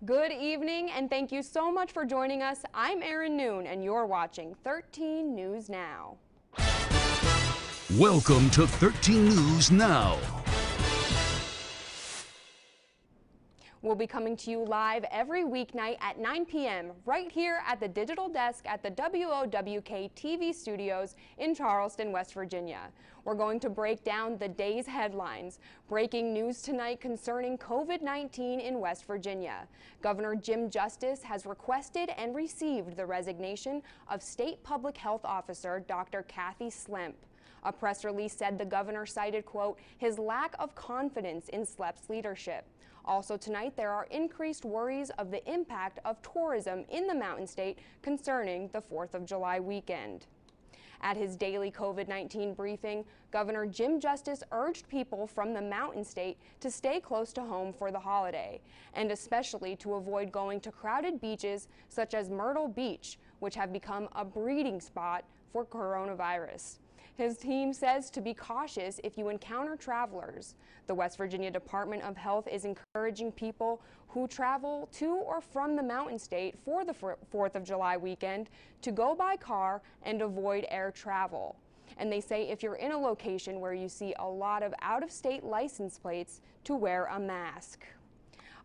Good evening, and thank you so much for joining us. I'm Erin Noon, and you're watching 13 News Now. Welcome to 13 News Now. We'll be coming to you live every weeknight at 9 p.m. right here at the digital desk at the WOWK TV studios in Charleston, West Virginia. We're going to break down the day's headlines. Breaking news tonight concerning COVID-19 in West Virginia. Governor Jim Justice has requested and received the resignation of State Public Health Officer Dr. Kathy Slemp. A press release said the governor cited, quote, his lack of confidence in Slemp's leadership. Also tonight, there are increased worries of the impact of tourism in the Mountain State concerning the 4th of July weekend. At his daily COVID-19 briefing, Governor Jim Justice urged people from the Mountain State to stay close to home for the holiday, and especially to avoid going to crowded beaches such as Myrtle Beach, which have become a breeding spot for coronavirus. His team says to be cautious if you encounter travelers. The West Virginia Department of Health is encouraging people who travel to or from the Mountain State for the 4th of July weekend to go by car and avoid air travel. And they say if you're in a location where you see a lot of out-of-state license plates, to wear a mask.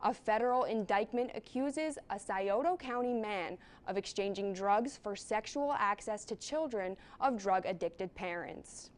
A federal indictment accuses a Scioto County man of exchanging drugs for sexual access to children of drug-addicted parents.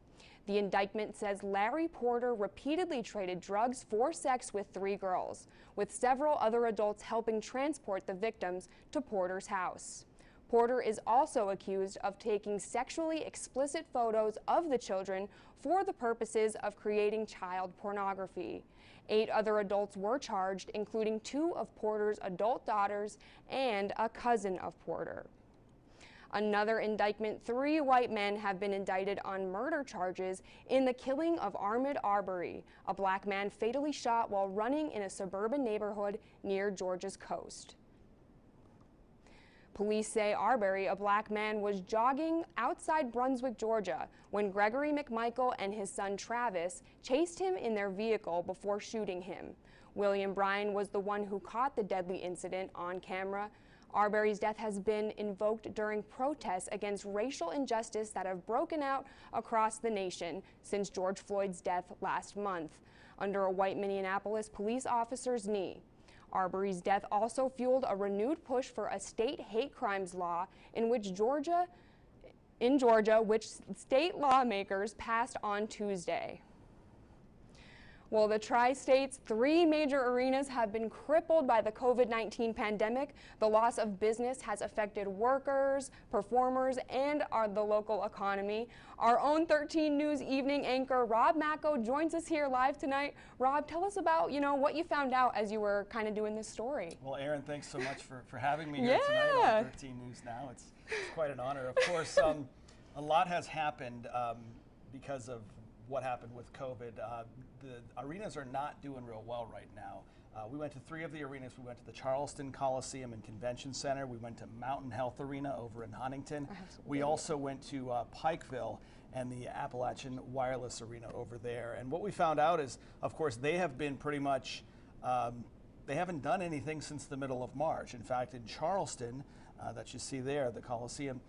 The indictment says Larry Porter repeatedly traded drugs for sex with 3 girls, with several other adults helping transport the victims to Porter's house. Porter is also accused of taking sexually explicit photos of the children for the purposes of creating child pornography. 8 other adults were charged, including 2 of Porter's adult daughters and a cousin of Porter. Another indictment, 3 white men have been indicted on murder charges in the killing of Ahmaud Arbery, a black man fatally shot while running in a suburban neighborhood near Georgia's coast. Police say Arbery, a black man, was jogging outside Brunswick, Georgia, when Gregory McMichael and his son Travis chased him in their vehicle before shooting him. William Bryan was the one who caught the deadly incident on camera. Arbery's death has been invoked during protests against racial injustice that have broken out across the nation since George Floyd's death last month, under a white Minneapolis police officer's knee. Arbery's death also fueled a renewed push for a state hate crimes law in Georgia, which state lawmakers passed on Tuesday. Well, the Tri-State's 3 major arenas have been crippled by the COVID-19 pandemic. The loss of business has affected workers, performers, and the local economy. Our own 13 News evening anchor, Rob Macko, joins us here live tonight. Rob, tell us about, what you found out as you were kind of doing this story. Well, Erin, thanks so much for having me here tonight on 13 News Now. It's quite an honor. Of course, a lot has happened because of what happened with COVID. The arenas are not doing real well right now. We went to 3 of the arenas. We went to the Charleston Coliseum and Convention Center. We went to Mountain Health Arena over in Huntington. We also went to Pikeville and the Appalachian Wireless Arena over there. And what we found out is, of course, they have been pretty much, they haven't done anything since the middle of March. In fact, in Charleston, that you see there, the Coliseum,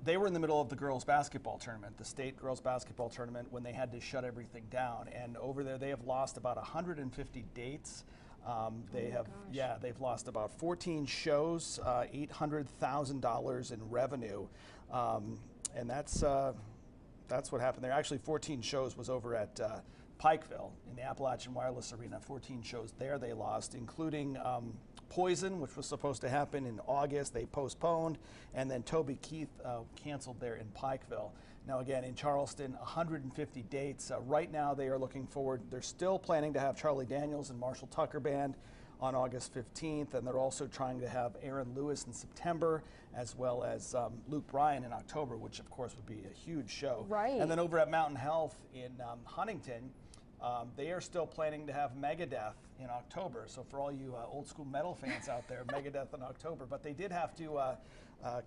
they were in the middle of the girls' basketball tournament, the state girls' basketball tournament, when they had to shut everything down. And over there, they have lost about 150 dates. They've lost about 14 shows, $800,000 in revenue, and that's what happened there. Actually, 14 shows was over at Pikeville in the Appalachian Wireless Arena. 14 shows there they lost, including Poison, which was supposed to happen in August. They postponed, and then Toby Keith canceled there in Pikeville. Now again, in Charleston, 150 dates. Right now they are looking forward. They're still planning to have Charlie Daniels and Marshall Tucker Band on August 15th, and they're also trying to have Aaron Lewis in September, as well as Luke Bryan in October, which of course would be a huge show. Right. And then over at Mountain Health in Huntington, they are still planning to have Megadeth in October. So for all you old school metal fans out there, Megadeth in October. But they did have to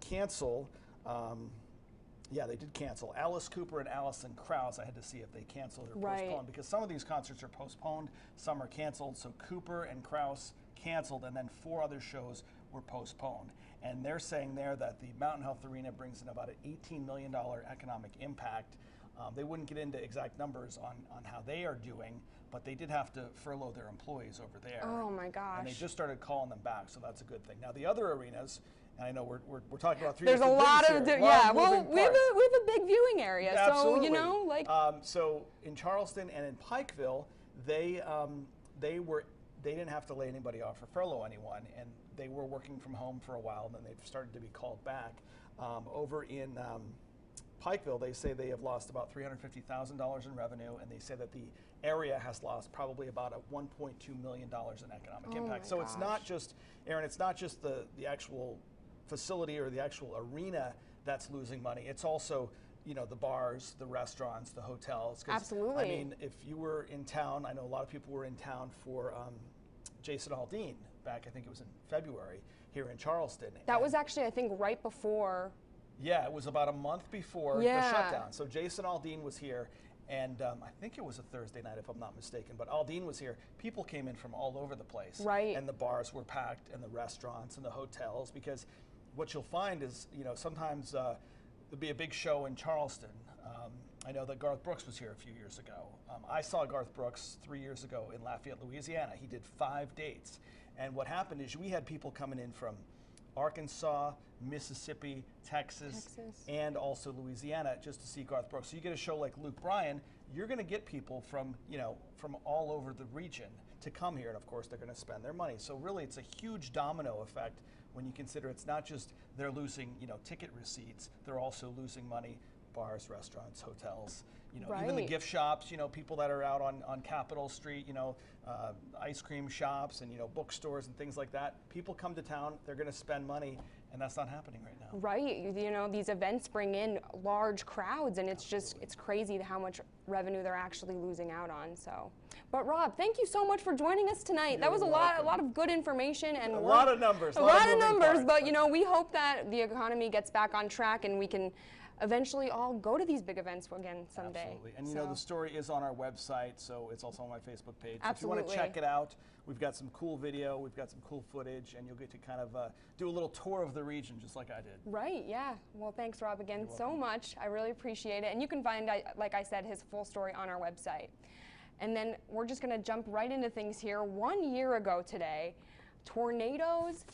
cancel. They did cancel. Alice Cooper and Allison Krauss, I had to see if they canceled or postponed, because some of these concerts are postponed, some are canceled. So Cooper and Krauss canceled, and then 4 other shows were postponed. And they're saying there that the Mountain Health Arena brings in about an $18 million economic impact. They wouldn't get into exact numbers on how they are doing, but they did have to furlough their employees over there. Oh my gosh. And they just started calling them back, so that's a good thing. Now the other arenas, and I know we're talking about 3 There's a different lot things of, here. yeah, Well, well, we have a big viewing area, yeah, so, absolutely. you know, like. So in Charleston and in Pikeville, they didn't have to lay anybody off or furlough anyone, and they were working from home for a while, and then they've started to be called back. Over in Pikeville, they say they have lost about $350,000 in revenue, and they say that the area has lost probably about $1.2 million in economic impact. So it's not just, Erin, it's not just the actual facility or the actual arena that's losing money. It's also, you know, the bars, the restaurants, the hotels. Absolutely. I mean, if you were in town, I know a lot of people were in town for Jason Aldean back, I think it was in February, here in Charleston. That was actually, I think, right before. Yeah, it was about a month before the shutdown. So Jason Aldean was here, and I think it was a Thursday night, if I'm not mistaken, but Aldean was here. People came in from all over the place. Right. And the bars were packed, and the restaurants and the hotels, because what you'll find is, you know, sometimes there'll be a big show in Charleston. I know that Garth Brooks was here a few years ago. I saw Garth Brooks 3 years ago in Lafayette, Louisiana. He did 5 dates. And what happened is we had people coming in from Arkansas, Mississippi, Texas, and also Louisiana just to see Garth Brooks. So you get a show like Luke Bryan, you're going to get people from, you know, from all over the region to come here, and of course they're going to spend their money. So really it's a huge domino effect when you consider it's not just they're losing, you know, ticket receipts, they're also losing money, bars, restaurants, hotels, you know, even the gift shops, you know, people that are out on Capitol Street, you know, ice cream shops and, you know, bookstores and things like that. People come to town, they're going to spend money, and that's not happening right now. Right. You know, these events bring in large crowds, and it's just, it's crazy how much revenue they're actually losing out on. So, but Rob, thank you so much for joining us tonight. That was a lot of good information and a lot of numbers. A lot of numbers, but you know, we hope that the economy gets back on track and we can eventually all go to these big events again someday. Absolutely. And you know, the story is on our website, so it's also on my Facebook page. Absolutely. If you want to check it out, we've got some cool video, we've got some cool footage, and you'll get to kind of do a little tour of the region just like I did. Right, yeah. Well, thanks, Rob, again so much. I really appreciate it. And you can find, like I said, his full story on our website. And then we're just going to jump right into things here. 1 year ago today, tornadoes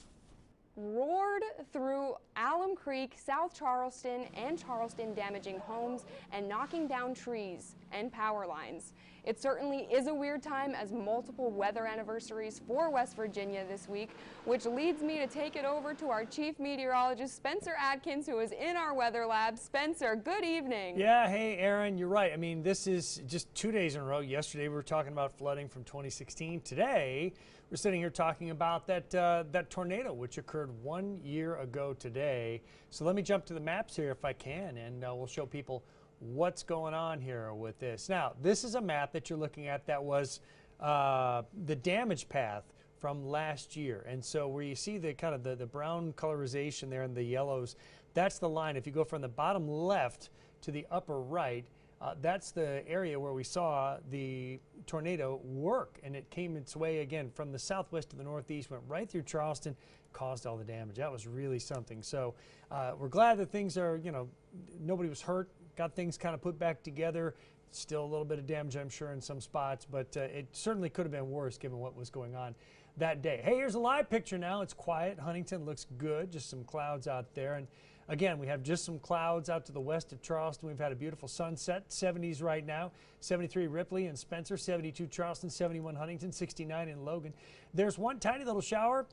roared through Alum Creek, South Charleston, and Charleston, damaging homes and knocking down trees and power lines. It certainly is a weird time, as multiple weather anniversaries for West Virginia this week, which leads me to take it over to our chief meteorologist, Spencer Atkins, who is in our weather lab. Spencer, good evening. Yeah, hey, Erin, you're right. I mean, this is just 2 days in a row. Yesterday we were talking about flooding from 2016. Today we're sitting here talking about that tornado, which occurred 1 year ago today. So let me jump to the maps here if I can, and we'll show people what's going on here with this. Now, this is a map that you're looking at that was the damage path from last year. And so where you see the kind of the brown colorization there and the yellows, that's the line. If you go from the bottom left to the upper right, that's the area where we saw the tornado work, and it came its way again from the southwest to the northeast, went right through Charleston, caused all the damage. That was really something. So we're glad that things are, you know, nobody was hurt, got things kind of put back together. Still a little bit of damage, I'm sure, in some spots, but it certainly could have been worse given what was going on that day. Hey, here's a live picture now. It's quiet. Huntington looks good, just some clouds out there. And again, we have just some clouds out to the west of Charleston. We've had a beautiful sunset, 70s right now, 73 Ripley and Spencer, 72 Charleston, 71 Huntington, 69 in Logan. There's one tiny little shower.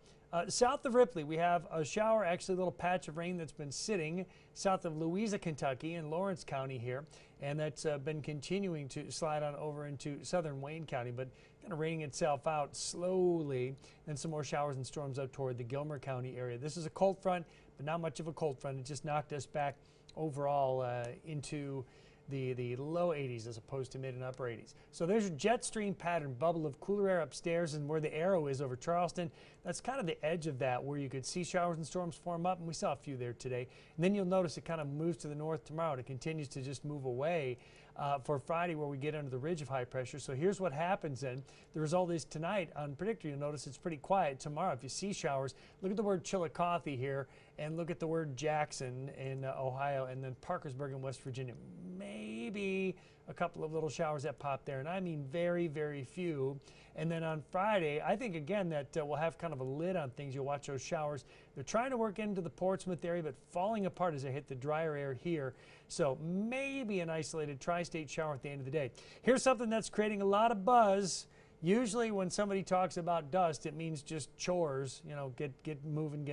South of Ripley, we have a shower, actually a little patch of rain that's been sitting south of Louisa, Kentucky in Lawrence County here, and that's been continuing to slide on over into southern Wayne County, but kind of raining itself out slowly. Then some more showers and storms up toward the Gilmer County area. This is a cold front, but not much of a cold front. It just knocked us back overall into the low 80s as opposed to mid and upper 80s. So there's your jet stream pattern bubble of cooler air upstairs, and where the arrow is over Charleston, that's kind of the edge of that where you could see showers and storms form up, and we saw a few there today. And then you'll notice it kind of moves to the north tomorrow, and it continues to just move away. for Friday, where we get under the ridge of high pressure. So here's what happens then. The result is tonight on Predictor, you'll notice it's pretty quiet. Tomorrow, if you see showers, look at the word Chillicothe here, and look at the word Jackson in Ohio, and then Parkersburg in West Virginia. Maybe a couple of little showers that pop there, and I mean very, very few. And then on Friday, I think again that we'll have kind of a lid on things. You'll watch those showers. They're trying to work into the Portsmouth area, but falling apart as they hit the drier air here. So maybe an isolated tri-state shower at the end of the day. Here's something that's creating a lot of buzz. Usually when somebody talks about dust, it means just chores, you know, get moving,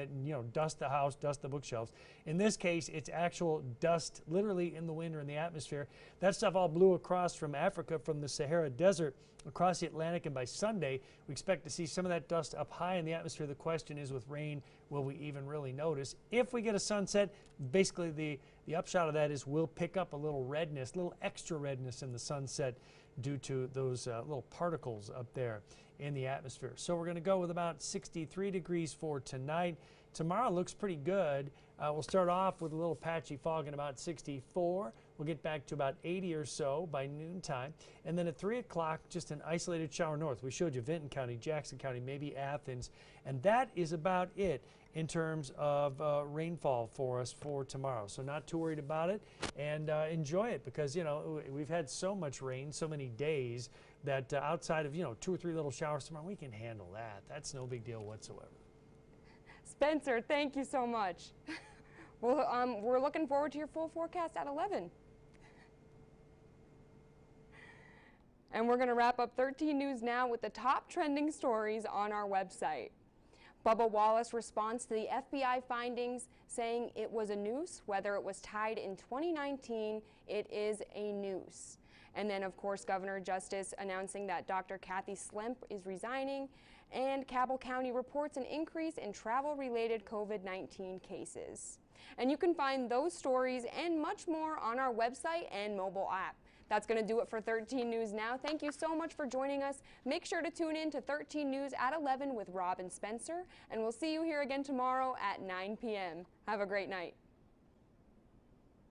dust the house, dust the bookshelves. In this case, it's actual dust literally in the wind or in the atmosphere. That stuff all blew across from Africa, from the Sahara Desert, across the Atlantic, and by Sunday, we expect to see some of that dust up high in the atmosphere. The question is, with rain, will we even really notice? If we get a sunset, basically the upshot of that is we'll pick up a little redness, a little extra redness in the sunset, due to those little particles up there in the atmosphere. So we're going to go with about 63 degrees for tonight. Tomorrow looks pretty good. We'll start off with a little patchy fog in about 64. We'll get back to about 80 or so by noontime. And then at 3 o'clock, just an isolated shower north. We showed you Vinton County, Jackson County, maybe Athens. And that is about it in terms of rainfall for us for tomorrow. So not too worried about it, and enjoy it, because, you know, we've had so much rain, so many days, that outside of, you know, 2 or 3 little showers tomorrow, we can handle that. That's no big deal whatsoever. Spencer, thank you so much. Well, we're looking forward to your full forecast at 11. And we're going to wrap up 13 News Now with the top trending stories on our website. Bubba Wallace responds to the FBI findings, saying it was a noose. Whether it was tied in 2019, it is a noose. And then, of course, Governor Justice announcing that Dr. Kathy Slemp is resigning, and Cabell County reports an increase in travel-related COVID-19 cases. And you can find those stories and much more on our website and mobile app. That's going to do it for 13 News Now. Thank you so much for joining us. Make sure to tune in to 13 News at 11 with Rob and Spencer, and we'll see you here again tomorrow at 9 p.m. Have a great night.